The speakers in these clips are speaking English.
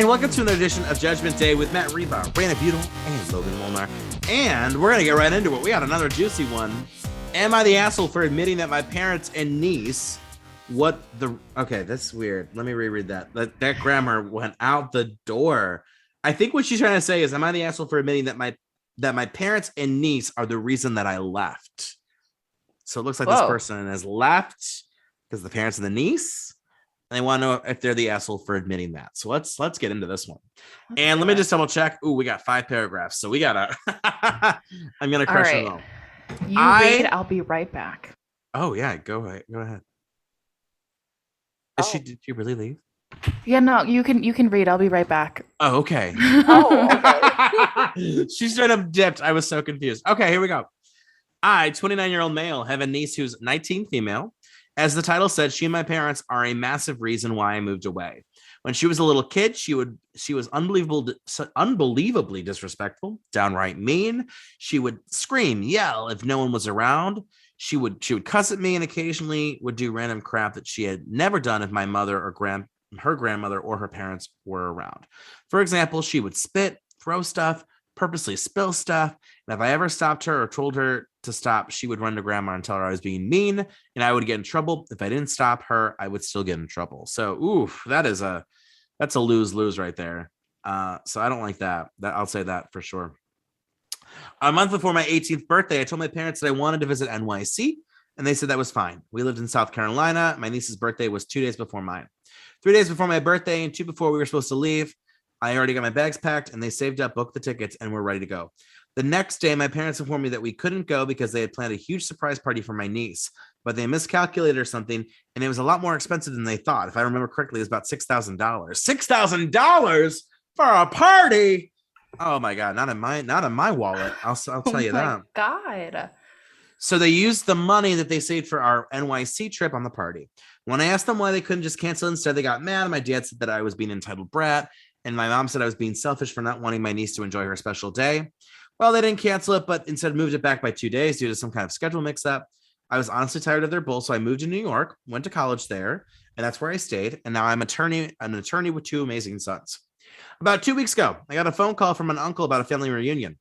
And welcome to another edition of Judgment Day with Matt Reba, Raina Butel, and Logan Molnar. And we're going to get right into it. We got another juicy one. Am I the asshole for admitting that my parents and niece, okay, that's weird. Let me reread that. That grammar went out the door. I think what she's trying to say is, am I the asshole for admitting that my parents and niece are the reason that I left? So it looks like this person has left because the parents and the niece. And they want to know if they're the asshole for admitting that. So let's get into this one. And let me just double check. Ooh, we got 5 paragraphs. So we gotta I'm gonna crush them all. You read, I'll be right back. Oh yeah, go ahead. Did she really leave? Yeah, no, you can read. I'll be right back. Oh, okay. Okay. She straight up dipped. I was so confused. Okay, here we go. I, 29-year-old male, have a niece who's 19 female. As the title said, she and my parents are a massive reason why I moved away. When she was a little kid, she was unbelievably disrespectful, downright mean. She would scream, yell if no one was around. She would cuss at me and occasionally would do random crap that she had never done if my mother or her grandmother or her parents were around. For example, she would spit, throw stuff, purposely spill stuff. And if I ever stopped her or told her to stop, she would run to grandma and tell her I was being mean and I would get in trouble. If I didn't stop her, I would still get in trouble. So, that's a lose-lose right there. So I don't like that. I'll say that for sure. A month before my 18th birthday, I told my parents that I wanted to visit NYC, and they said that was fine. We lived in South Carolina. My niece's birthday was 2 days before mine. 3 days before my birthday and 2 before we were supposed to leave, I already got my bags packed, and they saved up, booked the tickets, and we're ready to go. The next day, my parents informed me that we couldn't go because they had planned a huge surprise party for my niece, but they miscalculated or something, and it was a lot more expensive than they thought. If I remember correctly, it was about $6,000. $6,000 for a party? Oh my God, not in my wallet. I'll tell you that. God. So they used the money that they saved for our NYC trip on the party. When I asked them why they couldn't just cancel instead, they got mad. My dad said that I was being an entitled brat, and my mom said I was being selfish for not wanting my niece to enjoy her special day. Well, they didn't cancel it, but instead moved it back by 2 days due to some kind of schedule mix-up. I was honestly tired of their bull, so I moved to New York, went to college there, and that's where I stayed. And now I'm an attorney with 2 amazing sons. About 2 weeks ago, I got a phone call from an uncle about a family reunion.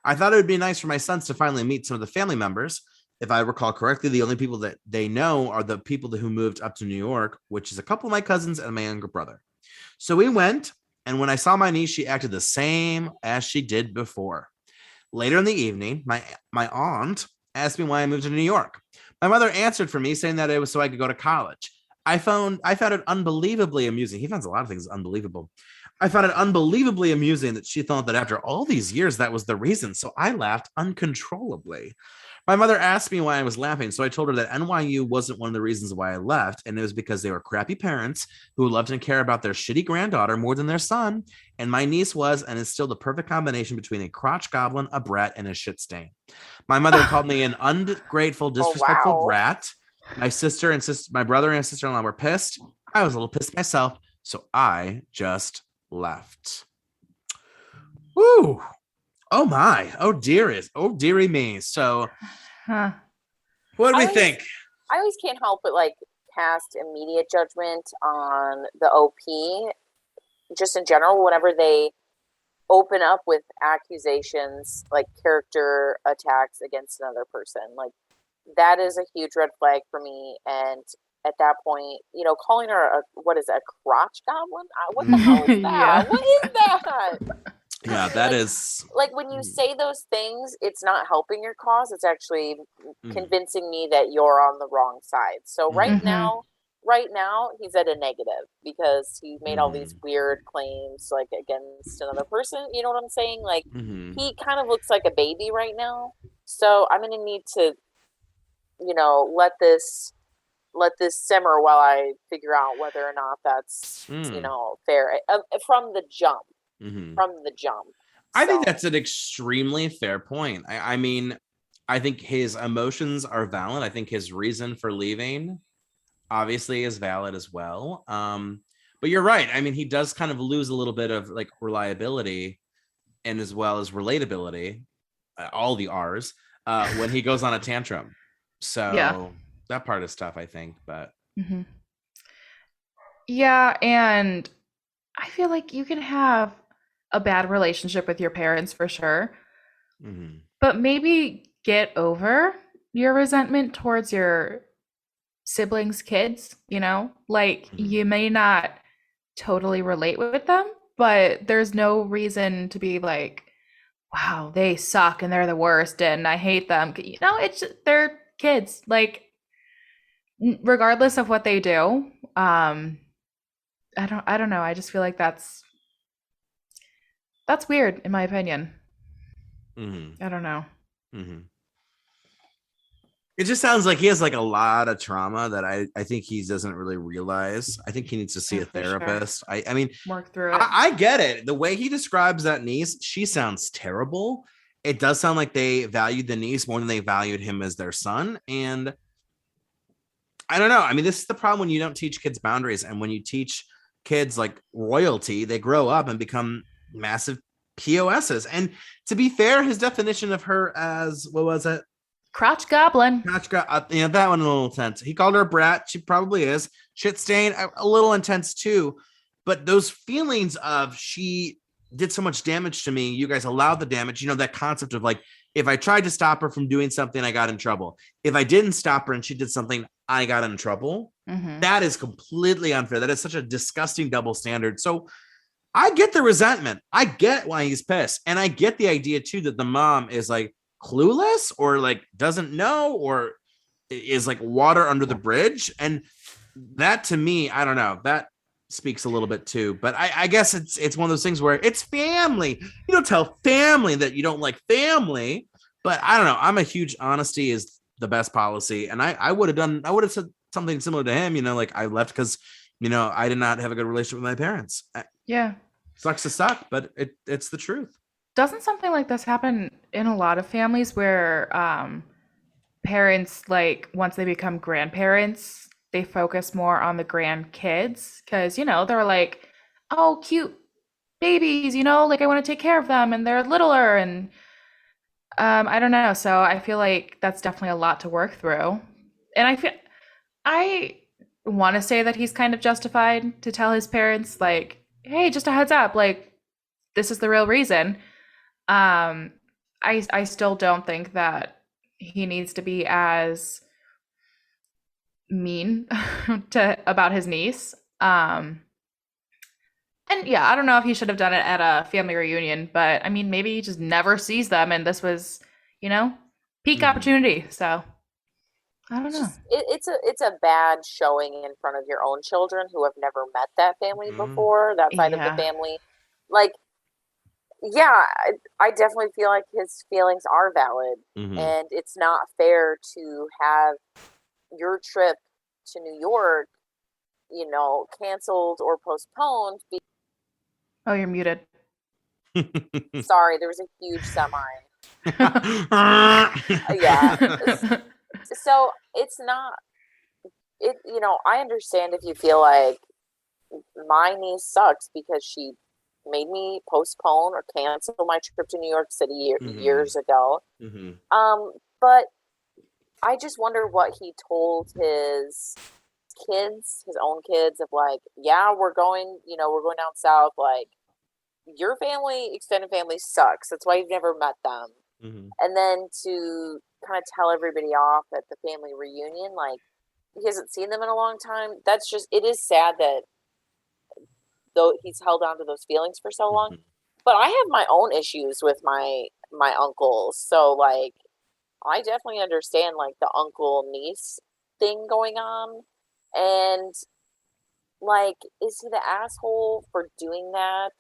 I thought it would be nice for my sons to finally meet some of the family members. If I recall correctly, the only people that they know are the people who moved up to New York, which is a couple of my cousins and my younger brother. So we went, and when I saw my niece, she acted the same as she did before. Later in the evening, my aunt asked me why I moved to New York. My mother answered for me, saying that it was so I could go to college. I found it unbelievably amusing. He finds a lot of things unbelievable. I found it unbelievably amusing that she thought that after all these years, that was the reason. So I laughed uncontrollably. My mother asked me why I was laughing, so I told her that NYU wasn't one of the reasons why I left, and it was because they were crappy parents who loved and care about their shitty granddaughter more than their son, and my niece was and is still the perfect combination between a crotch goblin, a brat, and a shit stain. My mother called me an ungrateful, disrespectful brat. My brother and sister-in-law were pissed. I was a little pissed myself, so I just left. Woo! Oh my! Oh dearie me! So, what do we think? I always can't help but cast immediate judgment on the OP, just in general. Whenever they open up with accusations, like character attacks against another person, that is a huge red flag for me. And at that point, calling her a crotch goblin? What the hell is that? Yeah. What is that? Yeah, that is when you say those things, it's not helping your cause. It's actually convincing me that you're on the wrong side. So right now, he's at a negative because he made all these weird claims against another person. You know what I'm saying? He kind of looks like a baby right now. So I'm gonna need to, let this simmer while I figure out whether or not that's fair from the jump. From the jump. I think that's an extremely fair point. I mean, I think his emotions are valid. I think his reason for leaving obviously is valid as well. But you're right. I mean, he does kind of lose a little bit of reliability and as well as relatability, all the R's, when he goes on a tantrum. So that part is tough, I think. But yeah, and I feel like you can have a bad relationship with your parents for sure, Mhm. but maybe get over your resentment towards your siblings' kids, you know? Like Mhm. you may not totally relate with them, but there's no reason to be like, wow, they suck and they're the worst and I hate them. You know, they're kids. Like regardless of what they do, I don't know. I just feel like that's weird in my opinion. Mhm. I don't know. Mhm. It just sounds like he has like a lot of trauma that I think he doesn't really realize. I think he needs to see Yeah, a for sure. therapist. I mean, Work through it. I get it. The way he describes that niece, she sounds terrible. It does sound like they valued the niece more than they valued him as their son. And I don't know. I mean, this is the problem when you don't teach kids boundaries. And when you teach kids like royalty, they grow up and become massive POSs. And to be fair, his definition of her as what was it? Crotch goblin. Notchka, that one a little intense. He called her a brat. She probably is. Shit stain, a little intense too. But those feelings of she did so much damage to me, you guys allowed the damage. You know, that concept of like, if I tried to stop her from doing something, I got in trouble. If I didn't stop her and she did something, I got in trouble. Mm-hmm. That is completely unfair. That is such a disgusting double standard. So I get the resentment. I get why he's pissed. And I get the idea too that the mom is like clueless or like doesn't know or is like water under the bridge. And that to me, I don't know, that speaks a little bit too. But I guess it's one of those things where it's family. You don't tell family that you don't like family. But I don't know. I'm a huge honesty is the best policy. And I would have said something similar to him, you know, like I left because I did not have a good relationship with my parents. Yeah. Sucks to suck, but it's the truth. Doesn't something like this happen in a lot of families where parents, like, once they become grandparents, they focus more on the grandkids? Because, they're like, oh, cute babies, like I want to take care of them and they're littler. And I don't know. So I feel like that's definitely a lot to work through. And I want to say that he's kind of justified to tell his parents, like, hey, just a heads up, like, this is the real reason. I still don't think that he needs to be as mean about his niece. And yeah, I don't know if he should have done it at a family reunion, but I mean, maybe he just never sees them, and this was, peak opportunity. So I don't know. It's a bad showing in front of your own children who have never met that family before, that side of the family. Like, yeah, I definitely feel like his feelings are valid, and it's not fair to have your trip to New York, canceled or postponed. Oh, you're muted. Sorry, there was a huge semi. Yeah. So it's not. I understand if you feel like my niece sucks because she made me postpone or cancel my trip to New York City years ago. But I just wonder what he told his own kids of like, yeah, we're going down south. Like, your family, extended family sucks. That's why you've never met them. And then to kind of tell everybody off at the family reunion, like, he hasn't seen them in a long time. It is sad that though he's held on to those feelings for so long. But I have my own issues with my uncles. So like, I definitely understand like the uncle niece thing going on. And like, is he the asshole for doing that?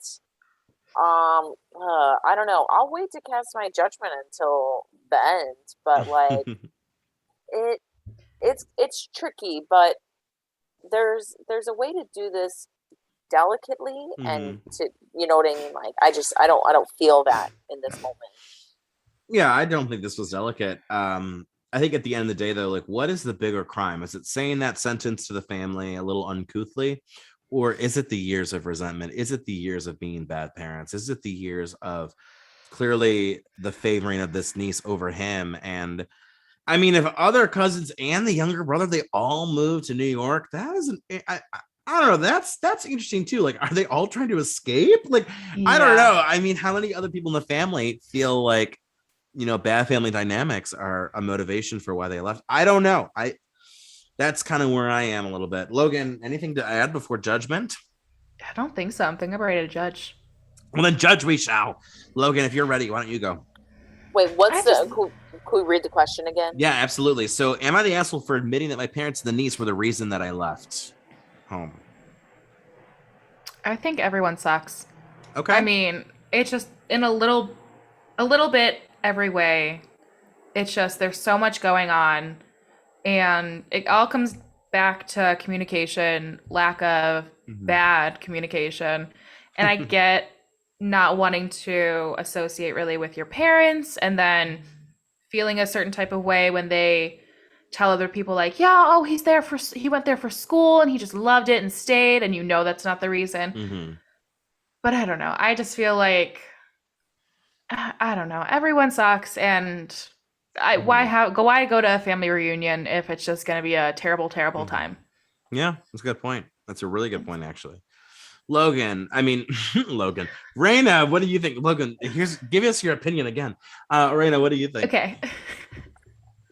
I don't know. I'll wait to cast my judgment until the end, but like it's tricky, but there's a way to do this delicately and to, you know what I mean? Like, I don't feel that in this moment. Yeah, I don't think this was delicate. I think at the end of the day, though, like, what is the bigger crime? Is it saying that sentence to the family a little uncouthly? Or is it the years of resentment? Is it the years of being bad parents? Is it the years of clearly the favoring of this niece over him? And I mean, if other cousins and the younger brother, they all moved to New York, that isn't, I don't know. That's interesting too. Like, are they all trying to escape? Like, I don't Yeah. know. I mean, how many other people in the family feel like, bad family dynamics are a motivation for why they left? I don't know. That's kind of where I am a little bit. Logan, anything to add before judgment? I don't think so. I think I'm ready to judge. Well, then judge we shall. Logan, if you're ready, why don't you go? Wait, I just- could we read the question again? Yeah, absolutely. So, am I the asshole for admitting that my parents and the niece were the reason that I left home? I think everyone sucks. Okay. I mean, it's just in a little bit every way. It's just there's so much going on, and it all comes back to communication, lack of bad communication. And I get not wanting to associate really with your parents, and then feeling a certain type of way when they tell other people like, yeah, oh, he went there for school and he just loved it and stayed, and that's not the reason. Mm-hmm. But I don't know. I just feel like I don't know. Everyone sucks, and why go to a family reunion if it's just going to be a terrible, terrible time? Yeah, that's a good point. That's a really good point, actually. Logan, Raina, what do you think? Logan, give us your opinion again. Raina, what do you think? Okay.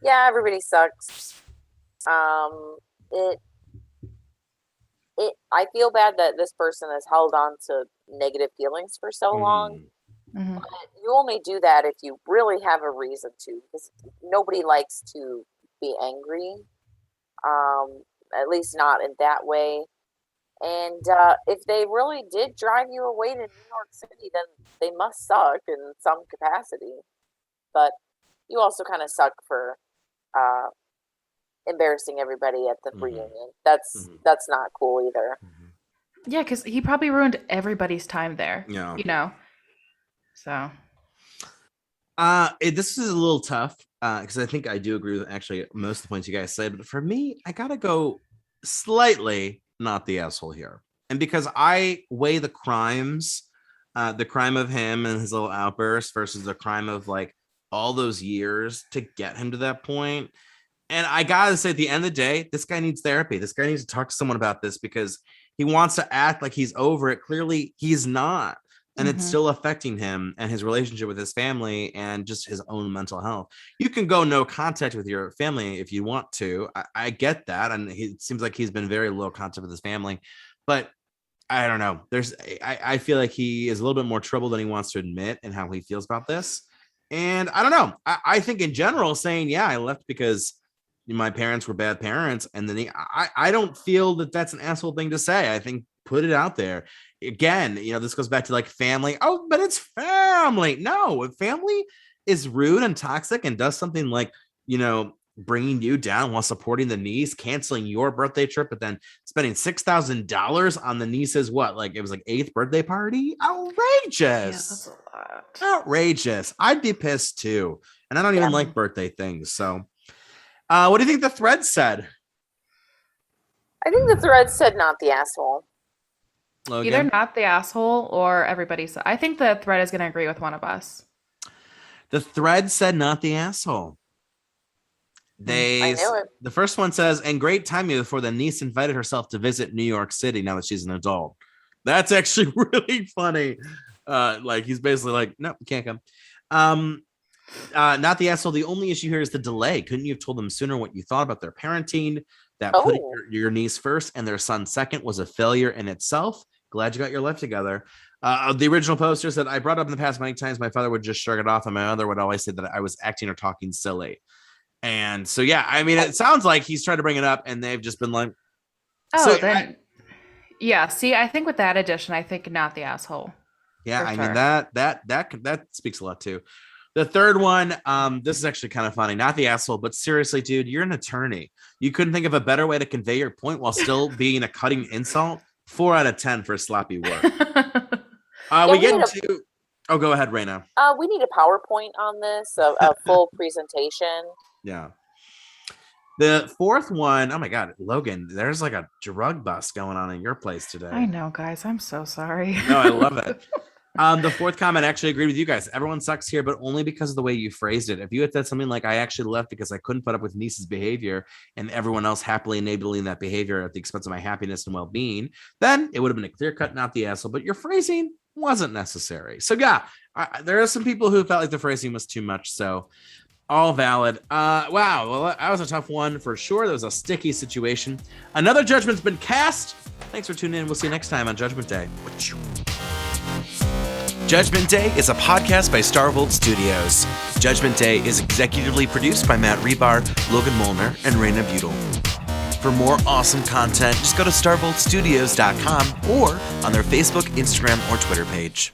Yeah, everybody sucks. I feel bad that this person has held on to negative feelings for so long. Mhm. But you only do that if you really have a reason to, because nobody likes to be angry. At least not in that way. And if they really did drive you away to New York City, then they must suck in some capacity. But you also kind of suck for embarrassing everybody at the reunion. That's not cool either. Yeah, because he probably ruined everybody's time there. Yeah. So. This is a little tough because I think I do agree with actually most of the points you guys said. But for me, I gotta go slightly not the asshole here, and because I weigh the crimes, the crime of him and his little outburst versus the crime of like all those years to get him to that point. And I gotta say, at the end of the day, this guy needs therapy. This guy needs to talk to someone about this because he wants to act like he's over it. Clearly, he's not. And it's still affecting him and his relationship with his family and just his own mental health. You can go no contact with your family if you want to. I get that. And it seems like he's been very low contact with his family. But I don't know. I feel like he is a little bit more trouble than he wants to admit and how he feels about this. And I don't know. I think in general saying, yeah, I left because my parents were bad parents. And then I don't feel that that's an asshole thing to say. I think put it out there. Again, this goes back to like family. Oh, but it's family. No, if family is rude and toxic and does something like, bringing you down while supporting the niece, canceling your birthday trip, but then spending $6,000 on the niece's it was like 8th birthday party. Outrageous. Yeah, that's a lot. Outrageous. I'd be pissed too. And I don't even like birthday things. So what do you think the thread said? I think the thread said not the asshole. Logan? Either not the asshole or everybody. I think the thread is going to agree with one of us. The thread said not the asshole. I knew it. The first one says, and great timing before the niece invited herself to visit New York City now that she's an adult. That's actually really funny. He's basically like, no, can't come. Not the asshole. The only issue here is the delay. Couldn't you have told them sooner what you thought about their parenting? That putting your niece first and their son second was a failure in itself. Glad you got your life together. The original poster said, I brought up in the past many times, my father would just shrug it off, and my mother would always say that I was acting or talking silly. And so, yeah, I mean, it sounds like he's tried to bring it up, and they've just been like, yeah. See, I think with that addition, I think not the asshole. Yeah, I mean that speaks a lot too. The third one, this is actually kind of funny. Not the asshole, but seriously, dude, you're an attorney. You couldn't think of a better way to convey your point while still being a cutting insult. 4 out of 10 for sloppy work. We get into. Oh, go ahead, Raina. We need a PowerPoint on this, a full presentation. Yeah. The fourth one, oh my God, Logan, there's like a drug bust going on in your place today. I know, guys. I'm so sorry. No, I love it. The fourth comment, I actually agreed with you guys. Everyone sucks here, but only because of the way you phrased it. If you had said something like, I actually left because I couldn't put up with niece's behavior and everyone else happily enabling that behavior at the expense of my happiness and well-being, then it would have been a clear cut, not the asshole. But your phrasing wasn't necessary. So yeah, there are some people who felt like the phrasing was too much. So all valid. Wow. Well, that was a tough one for sure. That was a sticky situation. Another judgment's been cast. Thanks for tuning in. We'll see you next time on Judgment Day. Judgment Day is a podcast by Starvolt Studios. Judgment Day is executively produced by Matt Rebar, Logan Molnar, and Raina Butel. For more awesome content, just go to starvoltstudios.com or on their Facebook, Instagram, or Twitter page.